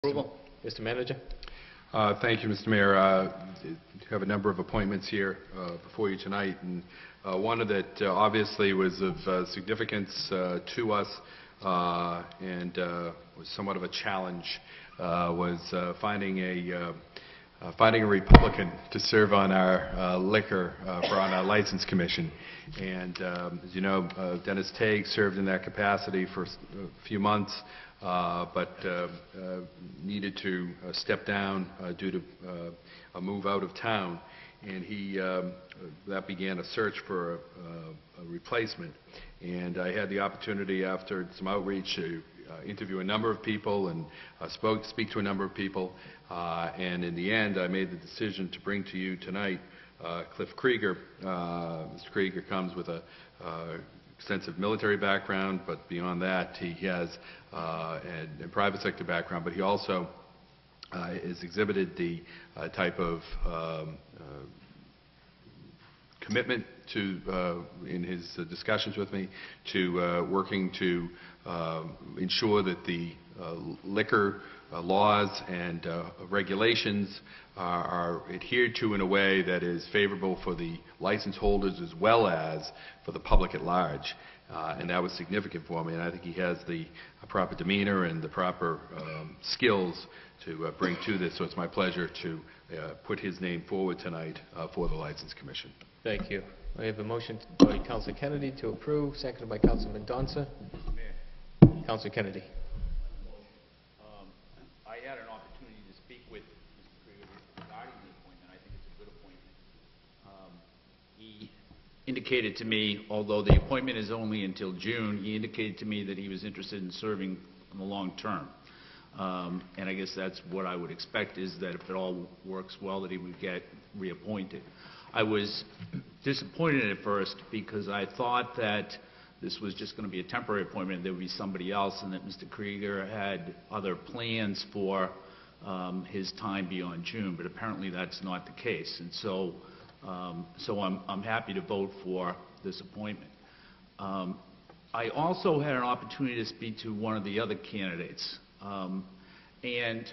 Approval. Mr. Manager. Thank you, Mr. Mayor. You have a number of appointments here before you tonight, and one of that obviously was of significance to us and was somewhat of a challenge, was finding a Republican to serve on our liquor, on our License Commission. And as you know, Dennis Tague served in that capacity for a few months, but needed to step down due to a move out of town, and that began a search for a replacement. And I had the opportunity, after some outreach, to interview a number of people and speak to a number of people, and in the end I made the decision to bring to you tonight Cliff Krieger. Mr. Krieger comes with a extensive military background, but beyond that he has a private sector background, but he also has exhibited the type of commitment to, in his discussions with me, to working to ensure that the liquor laws and regulations are adhered to in a way that is favorable for the license holders as well as for the public at large. And that was significant for me, and I think he has the proper demeanor and the proper skills to bring to this. So it's my pleasure to put his name forward tonight for the License Commission. Thank you. I have a motion by Councilor Kennedy to approve, seconded by Councilman Donza. Councilor Kennedy. I had an opportunity to speak with Mr. Krieger regarding the appointment. I think it's a good appointment. He indicated to me, although the appointment is only until June, he indicated to me that he was interested in serving in the long term. And I guess that's what I would expect, is that if it all works well, that he would get reappointed. I was disappointed at first because I thought that this was just going to be a temporary appointment, there would be somebody else, and that Mr. Krieger had other plans for his time beyond June, but apparently that's not the case. And so, I'm happy to vote for this appointment. I also had an opportunity to speak to one of the other candidates, and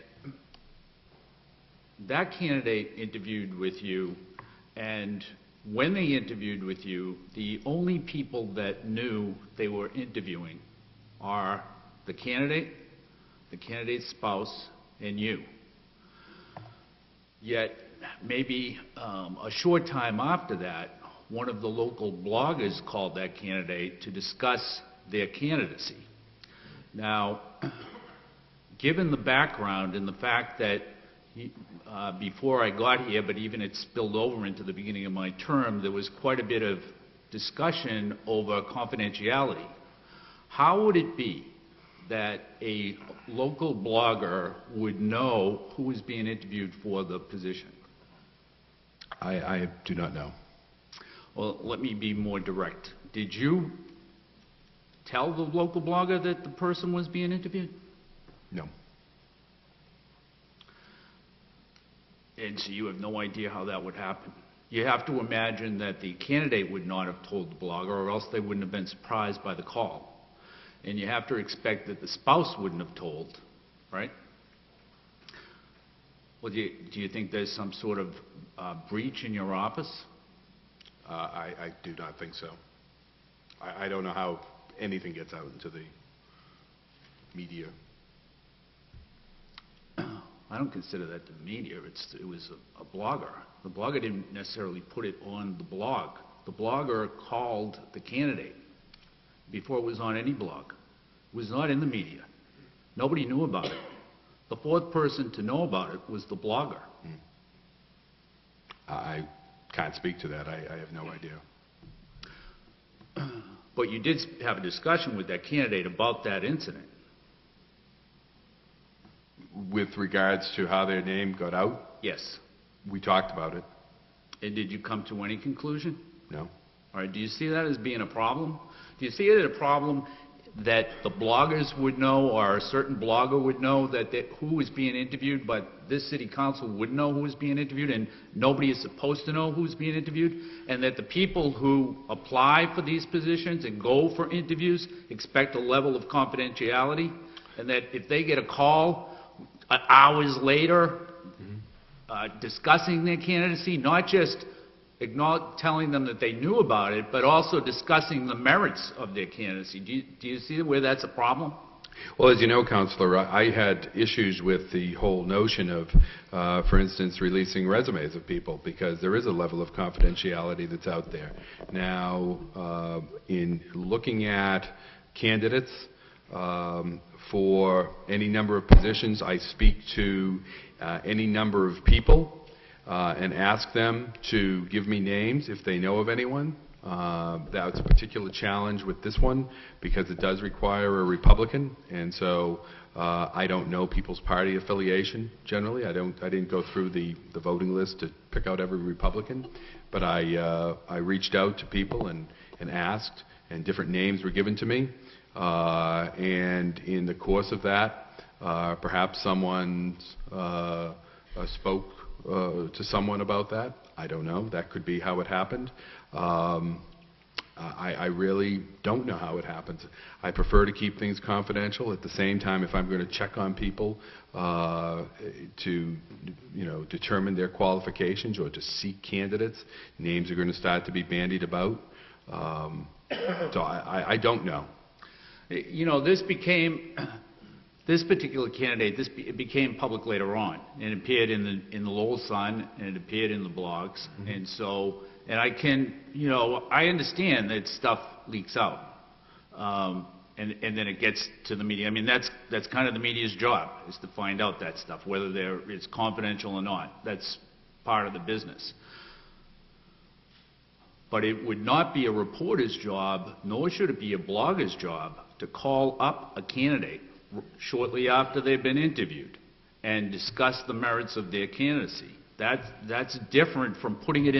that candidate interviewed with you, and when they interviewed with you, the only people that knew they were interviewing are the candidate's spouse, and you. Yet, maybe a short time after that, one of the local bloggers called that candidate to discuss their candidacy. Now, given the background and the fact that before I got here, but even it spilled over into the beginning of my term, there was quite a bit of discussion over confidentiality. How would it be that a local blogger would know who was being interviewed for the position? I do not know. Well, let me be more direct. Did you tell the local blogger that the person was being interviewed? No. And so you have no idea how that would happen. You have to imagine that the candidate would not have told the blogger, or else they wouldn't have been surprised by the call. And you have to expect that the spouse wouldn't have told, right? Well, do you think there's some sort of breach in your office? I do not think so. I don't know how anything gets out into the media. I don't consider that the media. It was a blogger. The blogger didn't necessarily put it on the blog. The blogger called the candidate before it was on any blog. It was not in the media. Nobody knew about it. The fourth person to know about it was the blogger. I can't speak to that. I have no idea. But you did have a discussion with that candidate about that incident. With regards to how their name got out? Yes. We talked about it. And did you come to any conclusion? No. All right. Do you see that as being a problem? Do you see it as a problem that the bloggers would know, or a certain blogger would know who was being interviewed, but this city council wouldn't know who was being interviewed, and nobody is supposed to know who's being interviewed, and that the people who apply for these positions and go for interviews expect a level of confidentiality, and that if they get a call hours later, discussing their candidacy, not just telling them that they knew about it, but also discussing the merits of their candidacy. Do you see where that's a problem? Well, as you know, Counselor, I had issues with the whole notion of, for instance, releasing resumes of people, because there is a level of confidentiality that's out there. Now, in looking at candidates for any number of positions, I speak to any number of people and ask them to give me names if they know of anyone. That's a particular challenge with this one because it does require a Republican, and so I don't know people's party affiliation generally. I didn't go through the voting list to pick out every Republican, but I reached out to people and asked, and different names were given to me. And in the course of that, perhaps someone spoke to someone about that. I don't know. That could be how it happened. I really don't know how it happens. I prefer to keep things confidential. At the same time, if I'm going to check on people to, determine their qualifications or to seek candidates, names are going to start to be bandied about. So I don't know. This particular candidate, it became public later on, and it appeared in the Lowell Sun, and it appeared in the blogs, and so, and I understand that stuff leaks out, and then it gets to the media. I mean, that's kind of the media's job, is to find out that stuff, whether it's confidential or not. That's part of the business. But it would not be a reporter's job, nor should it be a blogger's job, to call up a candidate shortly after they've been interviewed and discuss the merits of their candidacy. That's different from putting it in